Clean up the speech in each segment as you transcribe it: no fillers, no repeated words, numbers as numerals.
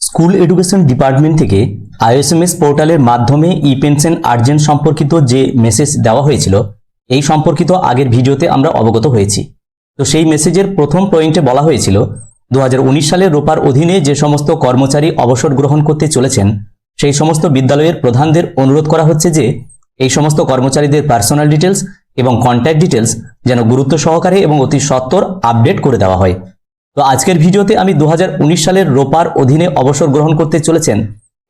School education department থেকে ISMS পোর্টালের মাধ্যমে ই পেনশন আর্জেন্ট সম্পর্কিত যে মেসেজ দেওয়া হয়েছিল এই সম্পর্কিত আগের ভিডিওতে আমরা অবগত হয়েছি। তো সেই মেসেজের প্রথম পয়েন্টে বলা হয়েছিল 2019 সালের রোপার অধীনে যে সমস্ত কর্মচারী অবসর গ্রহণ করতে চলেছেন সেই সমস্ত বিদ্যালয়ের প্রধানদের অনুরোধ করা হচ্ছে যে এই সমস্ত কর্মচারীদের পার্সোনাল ডিটেলস এবং কন্ট্যাক্ট ডিটেলস যেন গুরুত্ব সহকারে এবং অতি সত্বর আপডেট করে দেওয়া হয়। তো আজকের ভিডিওতে আমি 2019 সালের রোপার অধীনে অবসর গ্রহণ করতে চলেছেন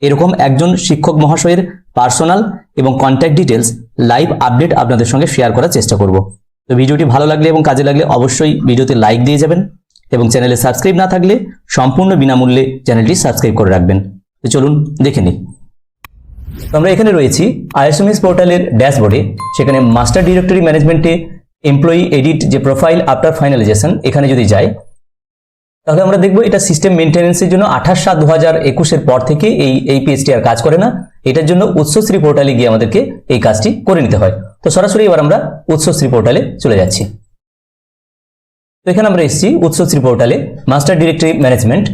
এরকম একজন শিক্ষক মহাশয়ের পার্সোনাল এবং কন্ট্যাক্ট ডিটেলস লাইভ আপডেট আপনাদের সঙ্গে শেয়ার করার চেষ্টা করব। তো ভিডিওটি ভালো লাগলে এবং কাজে লাগলে অবশ্যই ভিডিওতে লাইক দিয়ে যাবেন এবং চ্যানেলে সাবস্ক্রাইব না থাকলে সম্পূর্ণ বিনামূল্যে চ্যানেলটি সাবস্ক্রাইব করে রাখবেন। তো চলুন দেখে নিই। তো আমরা এখানে রয়েছি আইএসএমএস পোর্টালের ড্যাশবোর্ডে। সেখানে মাস্টার ডিরেক্টরি ম্যানেজমেন্টে এমপ্লয়ি এডিট যে প্রোফাইল আফটার ফাইনালাইজেশন এখানে যদি যাই তাহলে আমরা দেখব এটা সিস্টেম মেইনটেনেন্সের জন্য 28/7/2021 পর থেকে এই পেজটি আর কাজ করে না। এটার জন্য উৎসশ্রী পোর্টালে গিয়ে আমাদেরকে এই কাজটি করে নিতে হয়। তো সরাসরি এবার আমরা উৎসশ্রী পোর্টালে চলে যাচ্ছি। তো এখানে আমরা এসেছি উৎসশ্রী পোর্টালে মাস্টার ডিরেক্টরি ম্যানেজমেন্ট,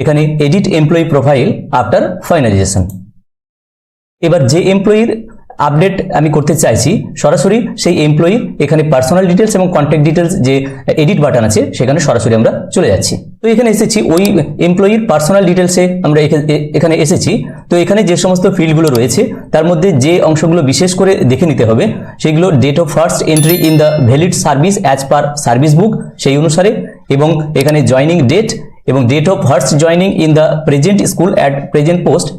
এখানে edit employee profile after finalisation. এবার যে এমপ্লয়ির আপডেট আমি করতে চাইছি সরাসরি সেই এমপ্লয়ির এখানে পার্সোনাল ডিটেলস এবং কন্ট্যাক্ট ডিটেলস যে এডিট বাটন আছে সেখানে সরাসরি আমরা চলে যাচ্ছি। তো এখানে এসেছি ওই এমপ্লয়ির পার্সোনাল ডিটেলসে আমরা এখানে এসেছি। তো এখানে যে সমস্ত ফিল্ডগুলো রয়েছে তার মধ্যে যে অংশগুলো বিশেষ করে দেখে নিতে হবে সেগুলো date of first entry in the valid service as per service book সেই অনুসারে, এবং এখানে জয়নিং ডেট এবং date of first joining in the present school at present post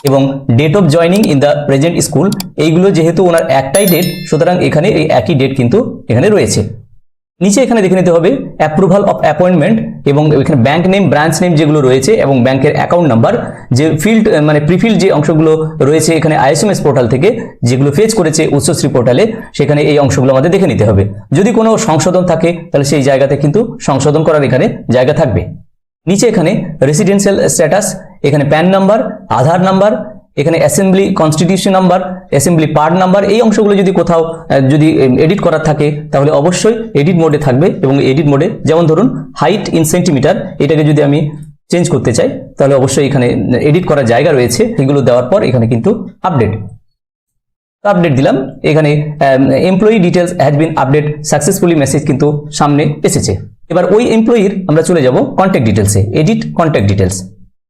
এবং date of joining in the present school, এইগুলো যেহেতু ওনার একটাই date সুতরাং এখানে এই একই ডেট কিন্তু এখানে রয়েছে। নিচে এখানে দেখে নিতে হবে অ্যাপ্রুভাল অফ অ্যাপয়েন্টমেন্ট এবং এখানে ব্যাংক নেম ব্রাঞ্চ নেম যেগুলো রয়েছে এবং ব্যাংকের অ্যাকাউন্ট নাম্বার, যে ফিল্ড মানে প্রিফিল্ড যে অংশগুলো রয়েছে এখানে আইএসএমএস পোর্টাল থেকে যেগুলো ফেচ করেছে উৎসশ্রী পোর্টালে সেখানে এই অংশগুলো আমাদের দেখে নিতে হবে। যদি কোনো সংশোধন থাকে তাহলে সেই জায়গাতে কিন্তু সংশোধন করার এখানে জায়গা থাকবে। নিচে এখানে রেসিডেন্সিয়াল স্ট্যাটাস, এখানে প্যান নাম্বার, আধার নাম্বার, এখানে assembly constitution number, assembly part number, এই অংশগুলো যদি কোথাও যদি এডিট করার থাকে তাহলে অবশ্যই এডিট মোডে থাকবে। এবং এডিট মোডে যেমন ধরুন হাইট ইন সেন্টিমিটার, এটাকে যদি আমি চেঞ্জ করতে চাই তাহলে অবশ্যই এখানে এডিট করার জায়গা রয়েছে, এগুলো দেওয়ার পর এখানে কিন্তু আপডেট দিলাম। এখানে employee details has been update successfully message কিন্তু সামনে এসেছে। এবার ওই এমপ্লয়ির আমরা চলে যাব কন্ট্যাক্ট ডিটেলসে, এডিট কন্ট্যাক্ট ডিটেলস।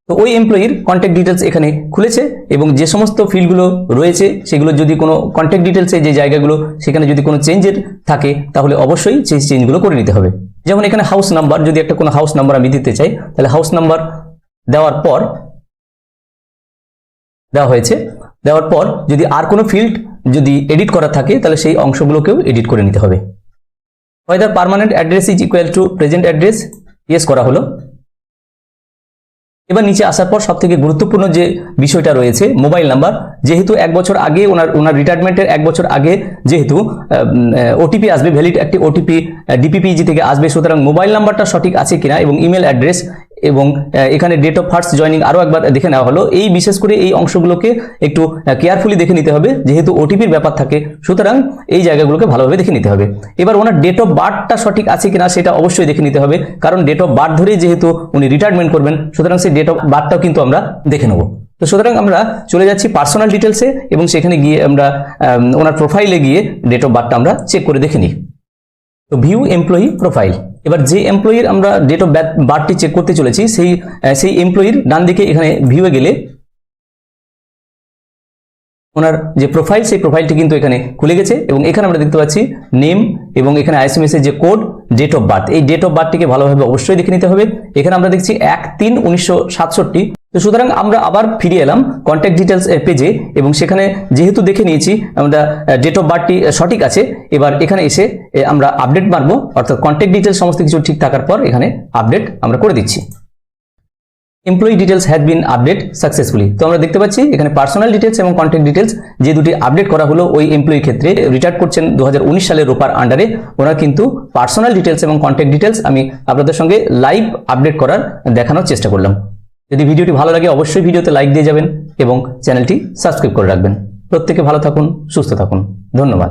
তো ওই এমপ্লয়ির কন্ট্যাক্ট ডিটেলস এখানে খুলেছে এবং যে সমস্ত ফিল্ডগুলো রয়েছে সেগুলো যদি কোনো কন্ট্যাক্ট ডিটেলসে যে জায়গাগুলো সেখানে যদি কোনো চেঞ্জের থাকে তাহলে অবশ্যই সেই চেঞ্জগুলো করে নিতে হবে। যেমন এখানে হাউস নাম্বার, যদি একটা কোনো হাউস নাম্বার আমি দিতে চাই তাহলে হাউস নাম্বার দেওয়ার পর যদি আর কোনো ফিল্ড যদি এডিট করা থাকে তাহলে সেই অংশগুলোকেও এডিট করে নিতে হবে। whether permanent address is equal to present address, yes করা হলো। এবার নিচে আসার পর সবথেকে গুরুত্বপূর্ণ যে বিষয়টা রয়েছে মোবাইল নাম্বার, যেহেতু 1 বছর আগে ওনার রিটায়ারমেন্টের 1 বছর আগে যেহেতু ওটিপি আসবে, ভ্যালিড একটি ওটিপি ডিপিপিজি থেকে আসবে, সুতরাং মোবাইল নাম্বারটা সঠিক আছে কিনা এবং ইমেল অ্যাড্রেস এবং এখানে ডেট অফ ফার্স্ট জয়নিং আরও একবার দেখে নেওয়া হলো। এই বিশেষ করে এই অংশগুলোকে একটু কেয়ারফুলি দেখে নিতে হবে, যেহেতু ওটিপির ব্যাপার থাকে সুতরাং এই জায়গাগুলোকে ভালোভাবে দেখে নিতে হবে। এবার ওনার ডেট অফ বার্থটা সঠিক আছে কিনা সেটা অবশ্যই দেখে নিতে হবে, কারণ ডেট অফ বার্থ ধরেই যেহেতু উনি রিটায়ারমেন্ট করবেন সুতরাং সেই ডেট অফ বার্থটাও কিন্তু আমরা দেখে নেব। তো সুতরাং আমরা চলে যাচ্ছি পার্সোনাল ডিটেলসে এবং সেখানে গিয়ে আমরা ওনার প্রোফাইলে গিয়ে ডেট অফ বার্থটা আমরা চেক করে দেখে নিই। তো ভিউ এমপ্লয়ি প্রোফাইল, এবার যে এমপ্লয়ির আমরা ডেট অফ বার্থটি চেক করতে চলেছি সেই এমপ্লয়ির ডান দিকে এখানে ভিউয়ে গেলে ওনার যে প্রোফাইল সেই প্রোফাইলটি কিন্তু এখানে খুলে গেছে এবং এখানে আমরা দেখতে পাচ্ছি নেম এবং এখানে আইএসএমএস এর যে কোড, ডেট অফ বার্থ, এই ডেট অফ বার্থটিকে ভালোভাবে অবশ্যই দেখে নিতে হবে। এখানে আমরা দেখছি 1/3/1967। তো সুতরাং আমরা আবার ফিরে এলাম কন্ট্যাক্ট ডিটেলস পেজে এবং সেখানে যেহেতু দেখে নিয়েছি আমরা ডেট অফ বার্থটি সঠিক আছে, এবার এখানে এসে আমরা আপডেট মারবো, অর্থাৎ কন্ট্যাক্ট ডিটেলস সমস্ত কিছু ঠিক থাকার পর এখানে আপডেট আমরা করে দিচ্ছি। Employee details has been update successfully. তো আমরা দেখতে পাচ্ছি এখানে পার্সোনাল ডিটেলস এবং কন্ট্যাক্ট ডিটেলস যে দুটি আপডেট করা হলো ওই এমপ্লয়ির ক্ষেত্রে, রিটায়ার করছেন 2019 সালের রোপার আন্ডারে, ওনার কিন্তু পার্সোনাল ডিটেলস এবং কন্ট্যাক্ট ডিটেলস আমি আপনাদের সঙ্গে লাইভ আপডেট করার দেখানোর চেষ্টা করলাম। যদি ভিডিওটি ভালো লাগে অবশ্যই ভিডিওতে লাইক দিয়ে যাবেন এবং চ্যানেলটি সাবস্ক্রাইব করে রাখবেন। প্রত্যেকে ভালো থাকুন, সুস্থ থাকুন, ধন্যবাদ।